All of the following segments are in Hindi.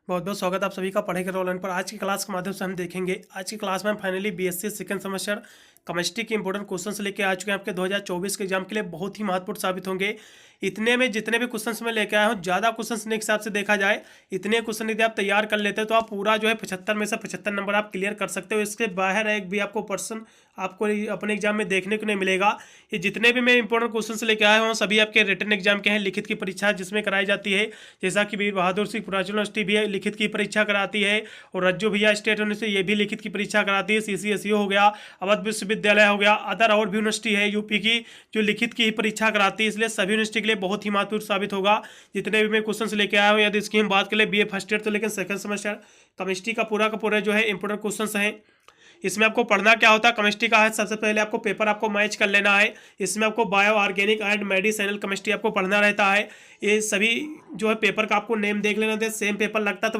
बहुत बहुत स्वागत आप सभी का पढ़ेगा रोलन पर। आज की क्लास के माध्यम से हम देखेंगे। आज की क्लास में हम finally BSc second semester chemistry के इंपॉर्टेंट क्वेश्चंस लेके आ चुके हैं। आपके 2024 के एग्जाम के लिए बहुत ही महत्वपूर्ण साबित होंगे। इतने में जितने भी क्वेश्चंस मैं लेके आया हूँ, ज़्यादा क्वेश्चंस के हिसाब से देखा जाए, इतने क्वेश्चन यदि आप तैयार कर लेते हैं तो आप पूरा जो है 75 में से 75 नंबर आप क्लियर कर सकते हो। इसके बाहर एक भी आपको पर्सन आपको अपने एग्जाम में देखने को नहीं मिलेगा। ये जितने भी मैं इंपॉर्टेंट क्वेश्चंस लेके आया हूँ सभी आपके रिटन एग्जाम के हैं, लिखित की परीक्षा जिसमें कराई जाती है। जैसा कि वीर बहादुर सिंह पूर्वांचल यूनिवर्सिटी भी लिखित की परीक्षा कराती है, और रज्जू भैया स्टेट यूनिवर्सिटी ये भी लिखित की परीक्षा कराती है। CCSU हो गया, अवध विश्वविद्यालय हो गया, अदर और भी यूनिवर्सिटी है यूपी की जो लिखित की ही परीक्षा कराती है। इसलिए सभी यूनिवर्सिटी के लिए बहुत ही महत्वपूर्ण साबित होगा जितने भी मैं क्वेश्चन लेके आया हूँ। यदि इसकी हम बात करें BA फर्स्ट ईयर तो, लेकिन सेकंड सेमेस्टर केमिस्ट्री का पूरा जो है इंपॉर्टेंट क्वेश्चन है। इसमें आपको पढ़ना क्या होता है केमिस्ट्री का है, सबसे पहले आपको पेपर आपको मैच कर लेना है। इसमें आपको bio organic and medicinal chemistry आपको पढ़ना रहता है। ये सभी जो है पेपर का आपको नेम देख लेना था, सेम पेपर लगता। तो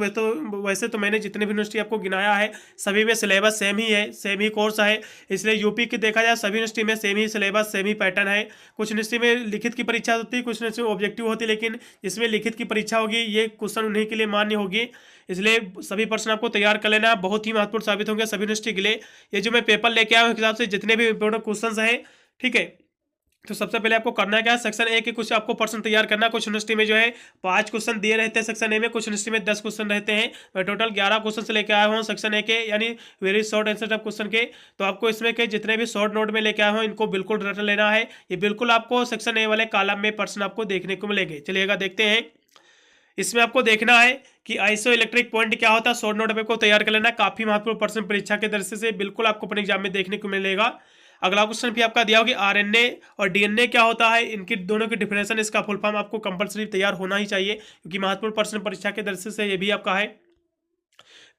वैसे तो मैंने जितने भी यूनिवर्सिटी आपको गिनाया है सभी में सिलेबस सेम ही है, सेम ही कोर्स है। इसलिए यूपी की देखा जाए सभी यूनिवर्सिटी में सेम ही सिलेबस, सेम ही पैटर्न है। कुछ यूनिवर्सिटी में लिखित की परीक्षा होती है, कुछ यूनिवर्सिटी में ऑब्जेक्टिव होती है, लेकिन जिसमें लिखित की परीक्षा होगी ये क्वेश्चन उन्हीं के लिए मान्य होगी। इसलिए सभी प्रश्न आपको तैयार कर लेना, बहुत ही महत्वपूर्ण साबित होंगे सभी यूनिवर्सिटी के लिए। ये जो मैं पेपर लेके आया हूँ हिसाब से जितने भी इंपॉर्टेंट क्वेश्चन हैं, ठीक है। तो सबसे पहले आपको करना क्या है, सेक्शन ए के कुछ आपको प्रश्न तैयार करना। कुछ यूनिवर्सिटी में जो है 5 क्वेश्चन दिए रहते हैं सेक्शन ए में, कुछ यूनिवर्सिटी में 10 क्वेश्चन रहते हैं। मैं टोटल 11 क्वेश्चन लेके आया हूँ सेक्शन ए के, यानी very short answer type question के। तो आपको इसमें के जितने भी शॉर्ट नोट में लेके आया हूँ इनको बिल्कुल रट लेना है। ये बिल्कुल आपको सेक्शन ए वाले कॉलम में प्रश्न आपको देखने को मिलेंगे। चलिएगा देखते हैं। इसमें आपको देखना है कि आइसो इलेक्ट्रिक पॉइंट क्या होता है, शॉर्ट नोट में को तैयार कर लेना। काफी महत्वपूर्ण प्रश्न परीक्षा के दृष्टि से बिल्कुल आपको अपने एग्जाम में देखने को मिलेगा। अगला क्वेश्चन भी आपका दिया होगा RNA और DNA क्या होता है, इनकी दोनों की डिफिनेशन, इसका फुल फॉर्म आपको कंपलसरी तैयार होना ही चाहिए क्योंकि महत्वपूर्ण प्रश्न परीक्षा के दृष्टि से ये भी आपका है।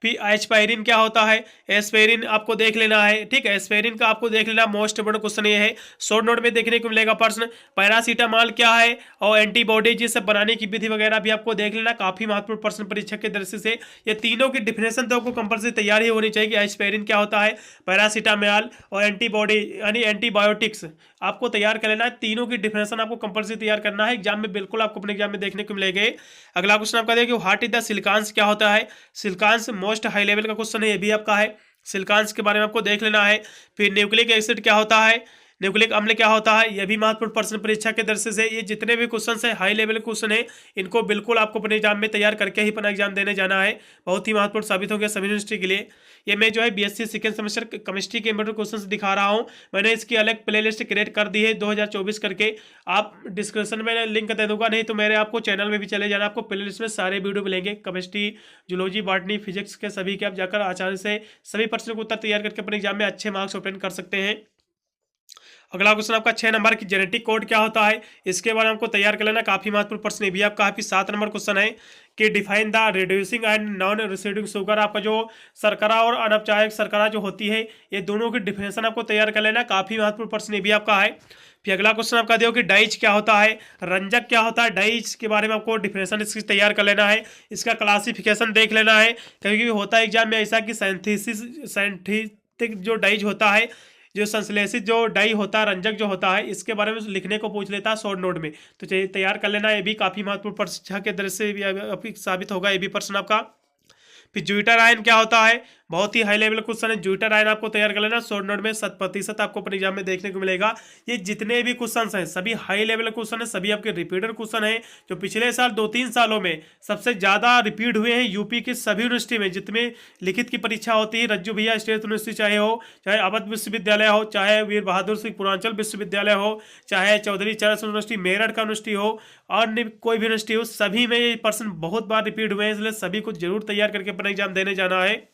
फिर एस्पायरिन क्या होता है, एस्पायरिन आपको देख लेना है, ठीक है। एस्पायरिन का आपको देख लेना, मोस्ट इंपोर्टेंट क्वेश्चन ये है, शॉर्ट नोट में देखने को मिलेगा प्रश्न। पैरासीटामॉल क्या है और एंटीबॉडीज ये सब बनाने की विधि वगैरह भी आपको देख लेना, काफी महत्वपूर्ण प्रश्न परीक्षा के दृष्टि से। ये तीनों की डिफिनेशन तो आपको कंपल्सरी तैयार ही होनी चाहिए कि एस्पायरिन क्या होता है, पैरासीटामॉल और एंटीबॉडी यानी एंटीबायोटिक्स आपको तैयार कर लेना है। तीनों की डिफिनेशन आपको कंपल्सरी तैयार करना है, एग्जाम में बिल्कुल आपको अपने एग्जाम में देखने को मिलेंगे। अगला क्वेश्चन आपका देखिए, व्हाट इज द सिलिकॉन्स क्या होता है। सिलिकॉन्स मोस्ट हाई लेवल का क्वेश्चन है, ये भी आपका है। सिलिकॉन्स के बारे में आपको देख लेना है। फिर न्यूक्लिक एसिड क्या होता है, न्यूक्लिक अम्ल क्या होता है, यह भी महत्वपूर्ण प्रश्न परीक्षा के दृष्टि से। ये जितने भी क्वेश्चन है हाई लेवल क्वेश्चन है, इनको बिल्कुल आपको अपने एग्जाम में तैयार करके ही अपना एग्जाम देने जाना है। बहुत ही महत्वपूर्ण साबित हो गया सभी यूनिवर्सिटी के लिए। ये मैं जो है BSc सेकंड सेमेस्टर केमिस्ट्री के इंपॉर्टेंट क्वेश्चंस दिखा रहा हूँ। मैंने इसकी अलग प्लेलिस्ट क्रिएट कर दी है 2024 करके, आप डिस्क्रिप्शन में लिंक दे दूंगा, नहीं तो मेरे आपको चैनल में भी चले जाना। आपको प्लेलिस्ट में सारे वीडियो मिलेंगे, केमिस्ट्री, जूलॉजी, बॉटनी, फिजिक्स के सभी के। आप जाकर आसानी से सभी प्रश्नों को उत्तर तैयार करके अपने एग्जाम में अच्छे मार्क्स ऑब्टेन कर सकते हैं। अगला क्वेश्चन आपका 6 नंबर की जेनेटिक कोड क्या होता है, इसके बारे में आपको तैयार कर लेना, काफी महत्वपूर्ण प्रश्न है भी आपका। काफी 7 नंबर क्वेश्चन है कि define the reducing and non reducing sugar. आपका जो शर्करा और अनौपचारिक शर्करा जो होती है, ये दोनों की डिफिनेशन आपको तैयार कर लेना, काफी महत्वपूर्ण प्रश्न ये भी आपका है। फिर अगला क्वेश्चन आपका दिया कि डाइज क्या होता है, रंजक क्या होता है। डाइज के बारे में आपको डिफिनेशन इसकी तैयार कर लेना है, इसका क्लासिफिकेशन देख लेना है। कभी कभी होता है एग्जाम में ऐसा कि साइंटिफिक जो डाइज होता है, जो संश्लेषित जो डाई होता है, रंजक जो होता है, इसके बारे में लिखने को पूछ लेता है शॉर्ट नोट में, तो चाहिए तैयार कर लेना। ये भी काफी महत्वपूर्ण परीक्षा के दृष्टि से भी साबित होगा ये भी प्रश्न आपका। फिर ज्यूटर आयन क्या होता है, बहुत ही हाई लेवल क्वेश्चन है। ज्यूटर आयन आपको तैयार कर लेना, शॉर्ट नोट में 7% आपको अपने एग्जाम में देखने को मिलेगा। ये जितने भी क्वेश्चन हैं सभी हाई लेवल क्वेश्चन है, सभी आपके रिपीटेड क्वेश्चन है जो पिछले साल 2-3 सालों में सबसे ज्यादा रिपीट हुए हैं यूपी की सभी यूनिवर्सिटी में। जितने लिखित की परीक्षा होती है, रज्जू भैया स्टेट यूनिवर्सिटी चाहे हो, चाहे अवध विश्वविद्यालय हो, चाहे वीर बहादुर सिंह पूर्वांचल विश्वविद्यालय हो, चाहे चौधरी चरण सिंह यूनिवर्सिटी मेरठ का यूनिवर्सिटी हो, और कोई भी यूनिवर्सिटी हो, सभी में ये प्रश्न बहुत बार रिपीट हुए हैं। इसलिए सभी को जरूर तैयार करके अपना एग्जाम देने जाना है।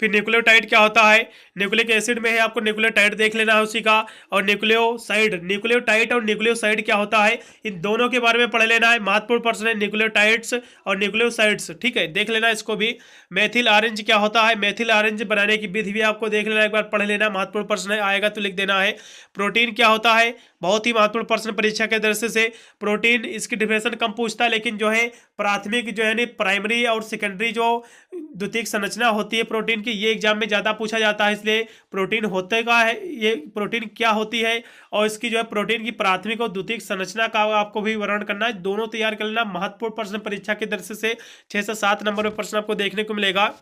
फिर न्यूक्लियोटाइड क्या होता है, न्यूक्लिक एसिड में है, आपको न्यूक्लियोटाइड देख लेना है उसी का। और न्यूक्लियोसाइड, न्यूक्लियोटाइड और न्यूक्लियोसाइड क्या होता है, इन दोनों के बारे में पढ़ लेना है। महत्वपूर्ण प्रश्न है न्यूक्लियोटाइड्स और न्यूक्लियोसाइड्स, ठीक है, देख लेना इसको भी। मेथिल ऑरेंज क्या होता है, मेथिल ऑरेंज बनाने की विधि भी आपको देख लेना, एक बार पढ़ लेना, महत्वपूर्ण प्रश्न है, आएगा तो लिख देना है। प्रोटीन क्या होता है, बहुत ही महत्वपूर्ण प्रश्न परीक्षा के दृष्टि से। प्रोटीन इसकी डिफिनेशन कम पूछता है, लेकिन जो है प्राथमिक जो है प्राइमरी और सेकेंडरी जो द्वितीयक संरचना होती है प्रोटीन कि ये एग्जाम में ज़्यादा पूछा जाता है, इसलिए प्रोटीन होते का है, ये प्रोटीन क्या होती है और इसकी जो है प्रोटीन की प्राथमिक और द्वितीयक संरचना का आपको भी वर्णन करना है। दोनों तैयार कर लेना। महत्वपूर्ण प्रश्न परीक्षा के दृष्टि से 6 से 7 नंबर में प्रश्न आपको देखने को मिलेगा।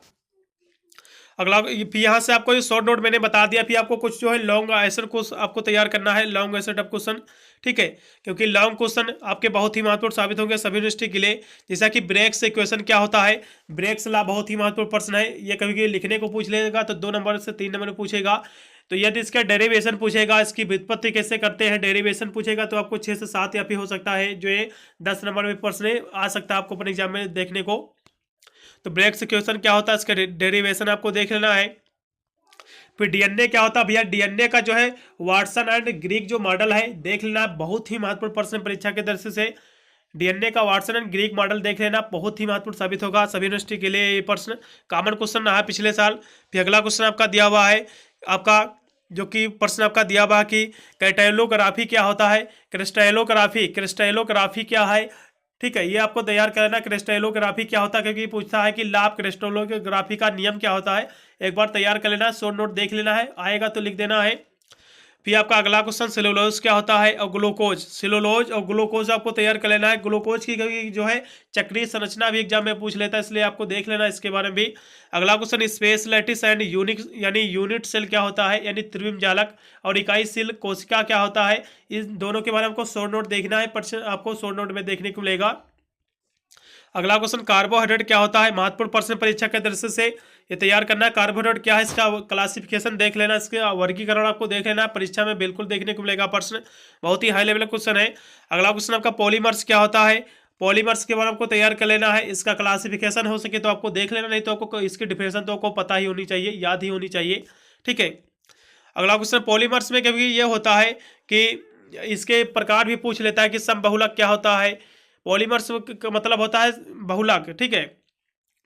अगला यहाँ से आपको ये शॉर्ट नोट मैंने बता दिया। फिर आपको कुछ जो है लॉन्ग आंसर को आपको तैयार करना है, लॉन्ग आंसर टाइप क्वेश्चन, ठीक है, क्योंकि लॉन्ग क्वेश्चन आपके बहुत ही महत्वपूर्ण साबित होंगे सभी यूनिवर्सिटी के लिए। जैसा कि ब्रेक्स इक्वेशन क्या होता है, ब्रेक्स लॉ बहुत ही महत्वपूर्ण प्रश्न है। ये कभी कभी लिखने को पूछ लेगा तो 2 नंबर से 3 नंबर में पूछेगा। तो यदि इसका डेरिवेशन पूछेगा, इसकी व्युत्पत्ति कैसे करते हैं, डेरिवेशन पूछेगा तो आपको 6 से 7 या फिर हो सकता है जो ये 10 नंबर में प्रश्न आ सकता है आपको अपने एग्जाम में देखने को। तो ब्रेक्स इक्वेशन क्या होता है, इसका डेरिवेशन आपको देख लेना है। फिर डीएनए क्या होता है भैया, डीएनए का जो है वाटसन एंड ग्रीक जो मॉडल है देख लेना, बहुत ही महत्वपूर्ण प्रश्न परीक्षा के दृष्टि से। डीएनए का वाटसन एंड ग्रीक मॉडल देख लेना, बहुत ही महत्वपूर्ण साबित होगा सभी यूनिवर्सिटी के लिए। ये प्रश्न कॉमन क्वेश्चन रहा है पिछले साल। फिर अगला क्वेश्चन आपका दिया हुआ है, आपका जो कि प्रश्न आपका दिया हुआ है कि क्रिस्टलोग्राफी क्या होता है। क्रिस्टलोग्राफी क्या है, ठीक है, ये आपको तैयार करना। क्रिस्टलोग्राफी क्या होता है, क्योंकि पूछता है कि लाभ क्रिस्टलोग्राफी का नियम क्या होता है। एक बार तैयार कर लेना, शॉर्ट नोट देख लेना है, आएगा तो लिख देना है। फिर आपका अगला क्वेश्चन सेलुलोज क्या होता है और ग्लूकोज, सेलुलोज और ग्लूकोज आपको तैयार कर लेना है। ग्लूकोज की जो है चक्रीय संरचना भी एग्जाम में पूछ लेता है, इसलिए आपको देख लेना इसके बारे में भी। अगला question space lattice and unique यानी यूनिट सेल क्या होता है, यानी त्रिविम जालक, और इकाई सेल कोशिका क्या होता है। इन दोनों के बारे में आपको शॉर्ट नोट देखना है, प्रश्न आपको शॉर्ट नोट में देखने को मिलेगा। अगला क्वेश्चन कार्बोहाइड्रेट क्या होता है, महत्वपूर्ण प्रश्न परीक्षा के दृष्टि से ये तैयार करना है। कार्बोहाइड्रेट क्या है, इसका क्लासिफिकेशन देख लेना, इसका वर्गीकरण आपको देख लेना, परीक्षा में बिल्कुल देखने को मिलेगा प्रश्न, बहुत ही हाई लेवल क्वेश्चन है। अगला क्वेश्चन आपका पॉलीमर्स क्या होता है, पॉलीमर्स के बारे में आपको तैयार कर लेना है। इसका क्लासिफिकेशन हो सके तो आपको देख लेना, नहीं तो आपको इसकी डिफिनेशन तो आपको पता ही होनी चाहिए, याद ही होनी चाहिए, ठीक है। अगला क्वेश्चन पॉलीमर्स में कभी ये होता है कि इसके प्रकार भी पूछ लेता है कि समबहुलक क्या होता है। पॉलीमर्स का मतलब होता है बहुलक, ठीक है,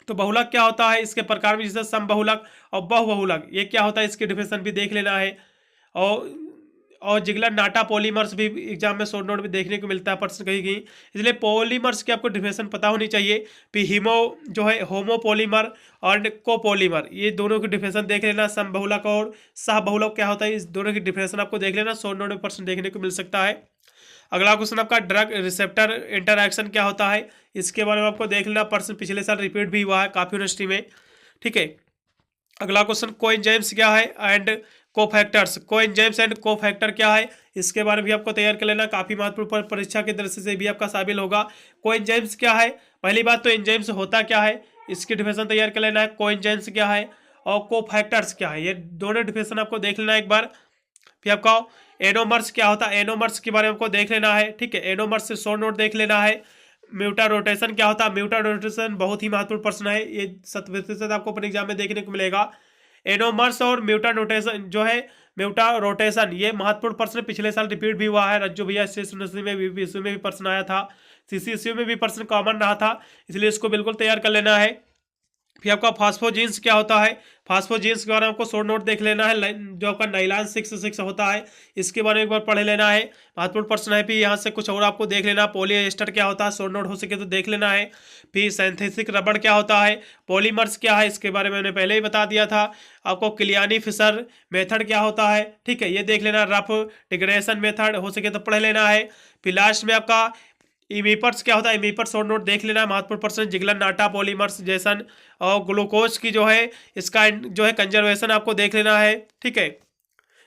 तो बहुलक क्या होता है, इसके प्रकार में जैसे समबहुलक और बहुबहुलक, ये क्या होता है, इसकी डिफिनेशन भी देख लेना है। और जिगलर नाटा पॉलीमर्स भी एग्जाम में शॉर्ट नोट में देखने को मिलता है प्रश्न कहीं कहीं, इसलिए पॉलीमर्स की आपको डिफिनेशन पता होनी चाहिए। फिर हीमो जो है होमोपॉलीमर और कोपॉलीमर, ये दोनों की डिफिनेशन देख लेना। समबहुलक और सहबहुलक क्या होता है, इस दोनों की डिफिनेशन आपको देख लेना, शॉर्ट नोट में प्रश्न देखने को मिल सकता है। अगला क्वेश्चन आपका ड्रग रिसेप्टर इंटरैक्शन क्या होता है, इसके बारे में आपको देख लेना, प्रश्न पिछले साल रिपीट भी हुआ है काफी यूनिवर्सिटी में, ठीक है। अगला क्वेश्चन कोएंजाइम्स क्या है and cofactors, coenzymes and cofactor क्या है, इसके बारे में भी आपको तैयार कर लेना, काफी महत्वपूर्ण परीक्षा के दृष्टि से भी आपका शामिल होगा। कोएंजाइम्स क्या है, पहली बात तो एंजाइम्स होता क्या है, इसकी डिफिनेशन तैयार कर लेना है। कोएंजाइम्स क्या है और कोफैक्टर्स क्या है, ये दोनों डिफिनेशन आपको देख लेना एक बार। फिर आपका एनोमर्स क्या होता है, एनोमर्स के बारे में आपको देख लेना है, ठीक है, एनोमर्स से शॉर्ट नोट देख लेना है। म्यूटा रोटेशन क्या होता है, म्यूटा रोटेशन बहुत ही महत्वपूर्ण प्रश्न है, ये 70% आपको अपने एग्जाम में देखने को मिलेगा। एनोमर्स और म्यूटा रोटेशन जो है, म्यूटा रोटेशन ये महत्वपूर्ण प्रश्न पिछले साल रिपीट भी हुआ है, रज्जू भैया यूनिवर्सिटी में भी, इसमें भी प्रश्न आया था, सीसीएसयू में भी प्रश्न कॉमन रहा था, इसलिए इसको बिल्कुल तैयार कर लेना है। फिर आपका फास्फोजीन्स क्या होता है, फास्फोजीन्स के बारे में आपको शॉर्ट नोट देख लेना है, जो आपका नाइलॉन 6 होता है, इसके बारे में एक बार पढ़ लेना है, महत्वपूर्ण प्रश्न है। फिर यहाँ से कुछ और आपको देख लेना, पॉलीएस्टर क्या होता है, शॉर्ट नोट हो सके तो देख लेना है। फिर सिंथेटिक रबड़ क्या होता है, पॉलीमर्स क्या है, इसके बारे में मैंने पहले ही बता दिया था आपको। क्लियानी फिशर मेथड क्या होता है, ठीक है, ये देख लेना। रफ डिग्रेडेशन मेथड हो सके तो पढ़ लेना है। फिर लास्ट में आपका इमीपर्स क्या होता है, इमीपर्स शॉर्ट नोट देख लेना, महत्वपूर्ण प्रश्न। जिगलर नाटा पॉलीमर्स जैसन और ग्लूकोज की जो है इसका जो है कंजर्वेशन आपको देख लेना है, ठीक है,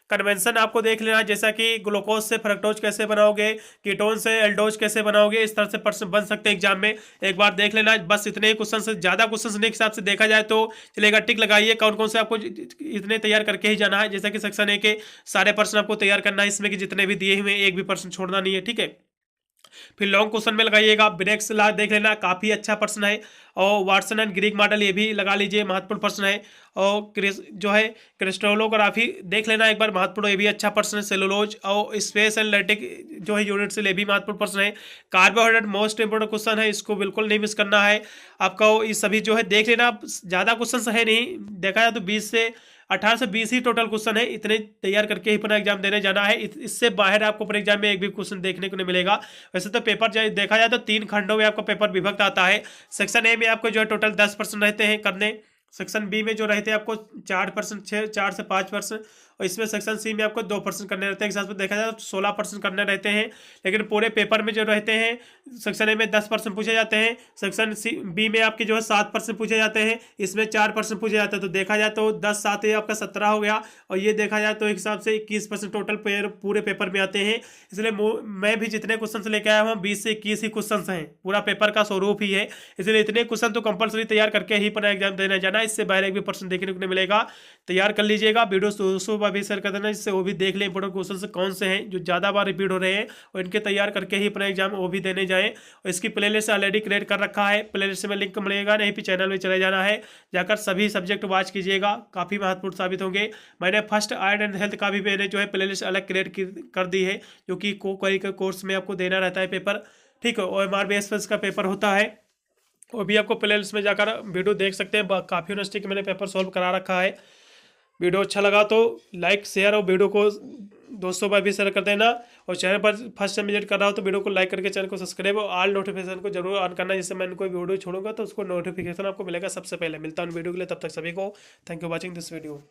कन्वेंशन आपको देख लेना, जैसा कि ग्लूकोज से फ्रक्टोज कैसे बनाओगे, कीटोन से एल्डोज कैसे बनाओगे, इस तरह से प्रश्न बन सकते हैं एग्जाम में, एक बार देख लेना। बस इतने ही क्वेश्चन से ज़्यादा क्वेश्चन के हिसाब से देखा जाए तो चलेगा, टिक लगाइए कौन कौन से आपको इतने तैयार करके ही जाना है। जैसा कि सेक्शन ए के सारे प्रश्न आपको तैयार करना है, इसमें कि जितने भी दिए हुए एक भी प्रश्न छोड़ना नहीं है, ठीक है। फिर लॉन्ग क्वेश्चन में लगाइएगा, ब्रेक्स लॉ देख लेना, काफी अच्छा प्रश्न है। और वाटसन एंड ग्रीक मॉडल ये भी लगा लीजिए, महत्वपूर्ण प्रश्न है। और जो है क्रिस्टलोग्राफी देख लेना एक बार, महत्वपूर्ण, ये भी अच्छा प्रश्न है। सेलुलोज और स्पेस एंड लैटिक जो है यूनिट से, ये भी महत्वपूर्ण प्रश्न है। कार्बोहाइड्रेट मोस्ट इंपोर्टेंट क्वेश्चन है, इसको बिल्कुल नहीं मिस करना है आपका। ये सभी जो है देख लेना, ज़्यादा क्वेश्चन है नहीं, देखा जाए तो 18 से 20 ही टोटल क्वेश्चन है, इतने तैयार करके ही अपना एग्जाम देने जाना है। इससे बाहर आपको अपने एग्जाम में एक भी क्वेश्चन देखने को नहीं मिलेगा। वैसे तो पेपर देखा जाए तो 3 खंडों में आपका पेपर विभक्त आता है। सेक्शन ए में आपको जो है टोटल 10 प्रश्न रहते हैं करने, सेक्शन बी में जो रहते हैं आपको 4%, 4 से 5%, और इसमें सेक्शन सी में आपको 2% करने रहते हैं। एक साथ में देखा जाए तो 16% करने रहते हैं। लेकिन पूरे पेपर में जो रहते हैं, सेक्शन ए में 10% पूछे जाते हैं, सेक्शन सी बी में आपके जो है 7% पूछे जाते हैं, इसमें 4% पूछे जाते हैं। तो देखा जाए तो 10 7 ये आपका 17 हो गया, और ये देखा जाए तो एक हिसाब से 21% टोटल पूरे पेपर में आते हैं। इसलिए मैं भी जितने क्वेश्चन लेके आया हूँ 20 से 21 ही क्वेश्चन हैं, पूरा पेपर का स्वरूप ही है। इसलिए इतने क्वेश्चन तो कंपलसरी तैयार करके ही अपना एग्जाम देने जाना, इससे बाहर एक भी पर्सन देखने को नहीं मिलेगा। तैयार कर लीजिएगा, वीडियो दोस्तों भी शेयर कर देना, जिससे वो भी देख ले इंपोर्टेंट क्वेश्चन कौन से हैं जो ज़्यादा बार रिपीट हो रहे हैं, और इनके तैयार करके ही अपना एग्जाम वो भी देने जाएँ। और इसकी प्लेलिस्ट ऑलरेडी क्रिएट कर रखा है, प्लेलिस्ट में लिंक मिलेगा, नहीं फिर चैनल में चले जाना है, जाकर सभी सब्जेक्ट वॉच कीजिएगा, काफ़ी महत्वपूर्ण साबित होंगे। मैंने फर्स्ट आर्ट एंड हेल्थ का भी मैंने जो है प्लेलिस्ट अलग क्रिएट कर दी है, जो कि कोर्स में आपको देना रहता है पेपर, ठीक है। और MRBS का पेपर होता है, वो भी आपको प्लेलिस्ट में जाकर वीडियो देख सकते हैं। काफ़ी यूनिवर्सिटी के मैंने पेपर सॉल्व करा रखा है। वीडियो अच्छा लगा तो लाइक शेयर, और वीडियो को दोस्तों पर भी शेयर कर देना। और चैनल पर फर्स्ट टाइम विजिट कर रहा हो तो वीडियो को लाइक करके चैनल को सब्सक्राइब और ऑल नोटिफिकेशन को जरूर ऑन करना, जिससे मैं कोई वीडियो छोड़ूंगा तो उसको नोटिफिकेशन आपको मिलेगा सबसे पहले। मिलता हूँ वीडियो के लिए, तब तक सभी को thank you watching this video.